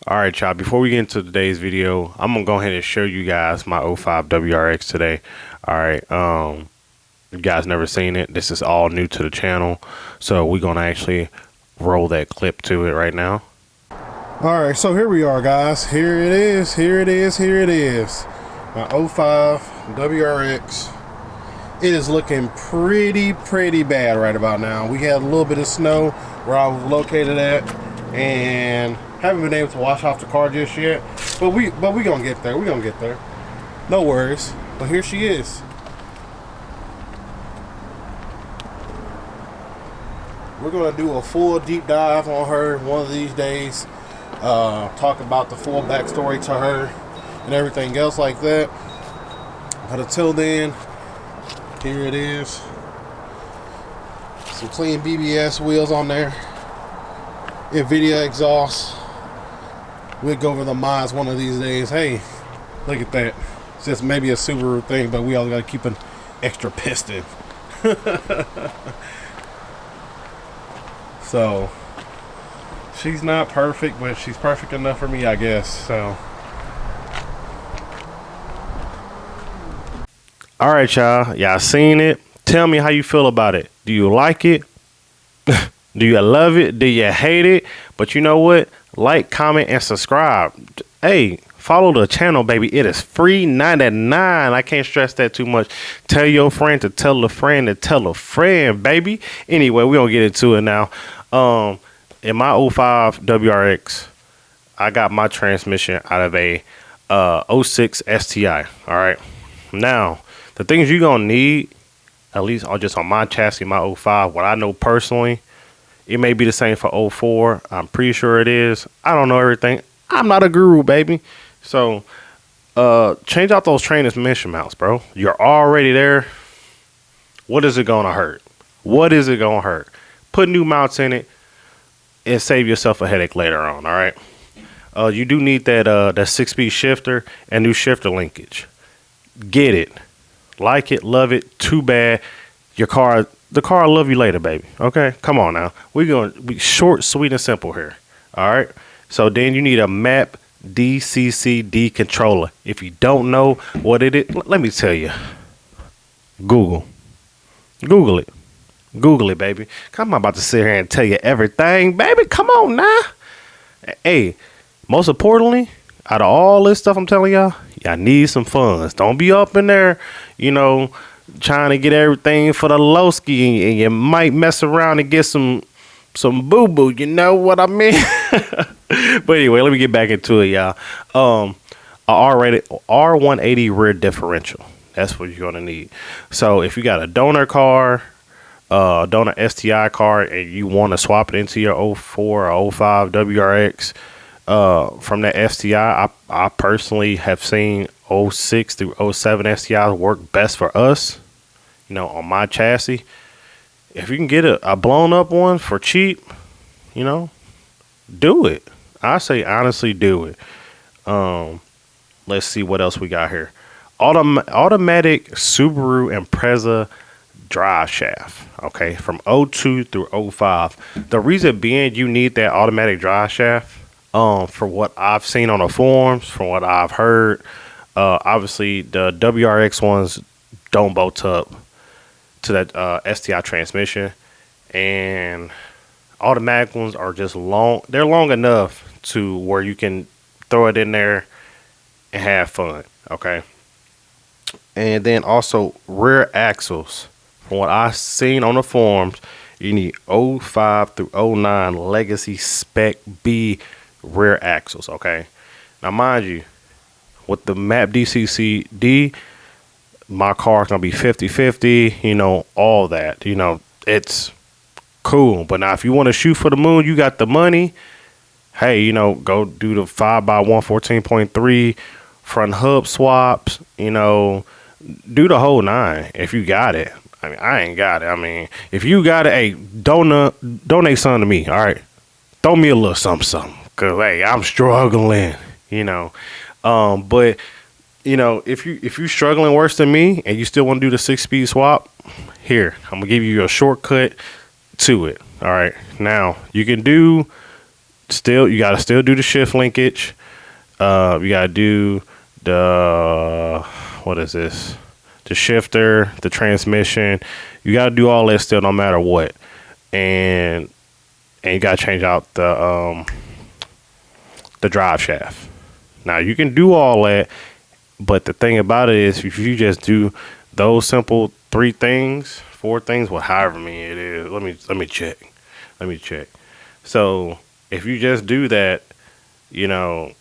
All right, y'all, before we get into today's video, I'm gonna go ahead and show you guys my '05 WRX today. All right, you guys never seen it. This is all new to the channel, so we're gonna actually roll that clip to it right now. All right, so here we are, guys. Here it is, here it is, here it is. My '05 WRX. It is looking pretty bad right about now. We had a little bit of snow where I was located at, and haven't been able to wash off the car just yet. But we gonna get there. We gonna get there. No worries. But here she is. We're gonna do a full deep dive on her one of these days. Talk about the full backstory to her and everything else like that. But until then, here it is. Some clean BBS wheels on there. NVIDIA exhaust. We'll go over the mods one of these days. Hey, look at that. It's just maybe a Subaru thing, but we all gotta keep an extra piston. So she's not perfect, but she's perfect enough for me, I guess. So All right, y'all seen it? Tell me how you feel about it. Do you like it? Do you love it? Do you hate it? But you know what? Like, comment, and subscribe. Hey, follow the channel, baby. It is free $99. I can't stress that too much. Tell your friend to tell a friend to tell a friend, baby. Anyway, we're going to get into it now. In my '05 WRX, I got my transmission out of a '06 STI. All right. Now, the things you're going to need, at least just on my chassis, my '05, what I know personally, it may be the same for '04. I'm pretty sure it is. I don't know everything. I'm not a guru, baby. So, change out those transmission mounts, bro. You're already there. What is it going to hurt? What is it going to hurt? Put new mounts in it and save yourself a headache later on, all right? You do need that 6-speed shifter and new shifter linkage. Get it. Like it, love it. Too bad. The car will love you later, baby. Okay? Come on now. We're going to be short, sweet, and simple here. All right? So then you need a map DCCD controller. If you don't know what it is, let me tell you. Google it. Google it, baby. I'm about to sit here and tell you everything, baby. Come on now. Hey, most importantly, out of all this stuff I'm telling y'all need some funds. Don't be up in there, trying to get everything for the low ski, and you might mess around and get some boo-boo. You know what I mean? But anyway, let me get back into it, y'all. A R-rated R180 rear differential. That's what you're gonna need. So if you got a donor car, donor STI car, and you want to swap it into your '04 or '05 WRX from that STI, I personally have seen '06 through '07 STIs work best for us, on my chassis. If you can get a blown up one for cheap, do it. I say honestly, do it. Let's see what else we got here. Automatic Subaru Impreza drive shaft, okay, from '02 through '05. The reason being you need that automatic drive shaft, for what I've seen on the forums, from what I've heard, obviously the WRX ones don't bolt up to that STI transmission, and automatic ones are just long. They're long enough to where you can throw it in there and have fun, okay. And then also rear axles. From what I've seen on the forums, you need '05 through '09 Legacy Spec B rear axles, okay? Now, mind you, with the map DCCD, my car's going to be 50-50, all that. It's cool. But now, if you want to shoot for the moon, you got the money, hey, go do the 5x1 14.3 front hub swaps, do the whole 9 if you got it. I mean, I ain't got it. I mean, if you got it, hey, donate something to me, all right? Throw me a little something, because, hey, I'm struggling, But, if you struggling worse than me and you still want to do the 6-speed swap, here, I'm going to give you a shortcut to it, all right? Now, you can do you gotta still do the shift linkage. You gotta do the, what is this? The shifter, the transmission. You gotta do all that still, no matter what. And you gotta change out the drive shaft. Now you can do all that, but the thing about it is, if you just do those simple 4 things, well, however many it is. Let me check. So if you just do that, you know,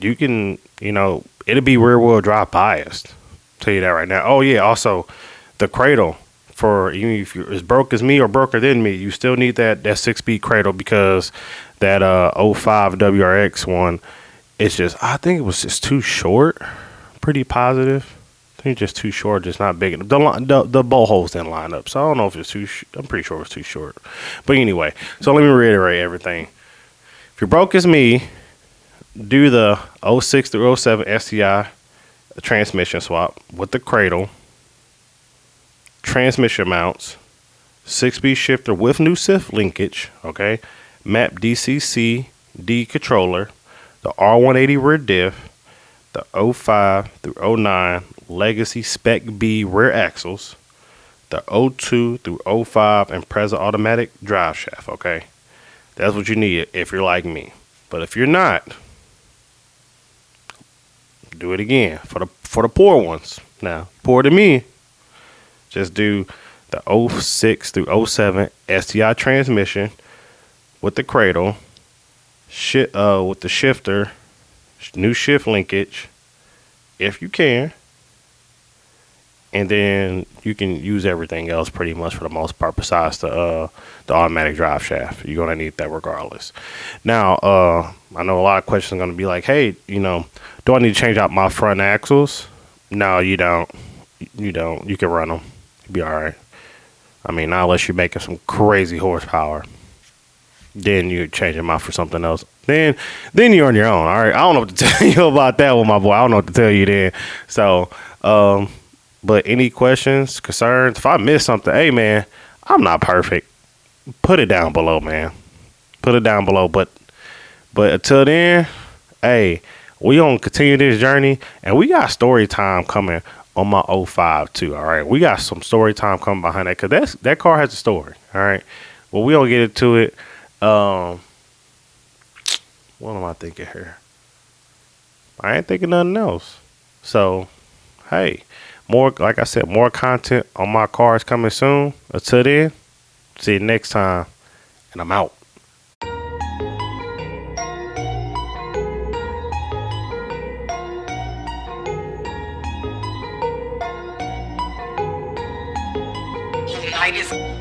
you can, it'll be rear wheel drive biased. Tell you that right now. Oh yeah, also the cradle, for even if you're as broke as me or broker than me, you still need that 6-speed cradle, because that 05 WRX one, it's just, I think it was just too short. Pretty positive. I think just too short, just not big enough. The bolt holes didn't line up, so I don't know if it's too. I'm pretty sure it's too short. But anyway, so let me reiterate everything. If you're broke as me, do the 06 through 07 STI transmission swap with the cradle, transmission mounts, 6-speed shifter with new shift linkage, okay, map DCC D controller, the R180 rear diff, the 05 through 09 legacy spec B rear axles, the 02 through 05 Impreza automatic drive shaft, okay? That's what you need if you're like me. But if you're not, do it again for the poor ones. Now, poor to me, just do the 06 through 07 STI transmission with the cradle, with the shifter, new shift linkage, if you can, and then you can use everything else pretty much for the most part besides the automatic drive shaft. You're gonna need that regardless. Now, I know a lot of questions are gonna be like, hey, do I need to change out my front axles? No, you don't. You don't. You can run them. You'll be all right. I mean, not unless you're making some crazy horsepower. Then you change them out for something else. Then you're on your own. All right. I don't know what to tell you about that one, my boy. I don't know what to tell you then. So, but any questions, concerns? If I miss something, hey man, I'm not perfect. Put it down below, man. Put it down below. But until then, hey, we gonna continue this journey, and we got story time coming on my 05 too. All right, we got some story time coming behind that, because that car has a story. All right, well, we gonna get into it. What am I thinking here? I ain't thinking nothing else. So, hey, like I said, more content on my cars coming soon. Until then, see you next time, and I'm out. United.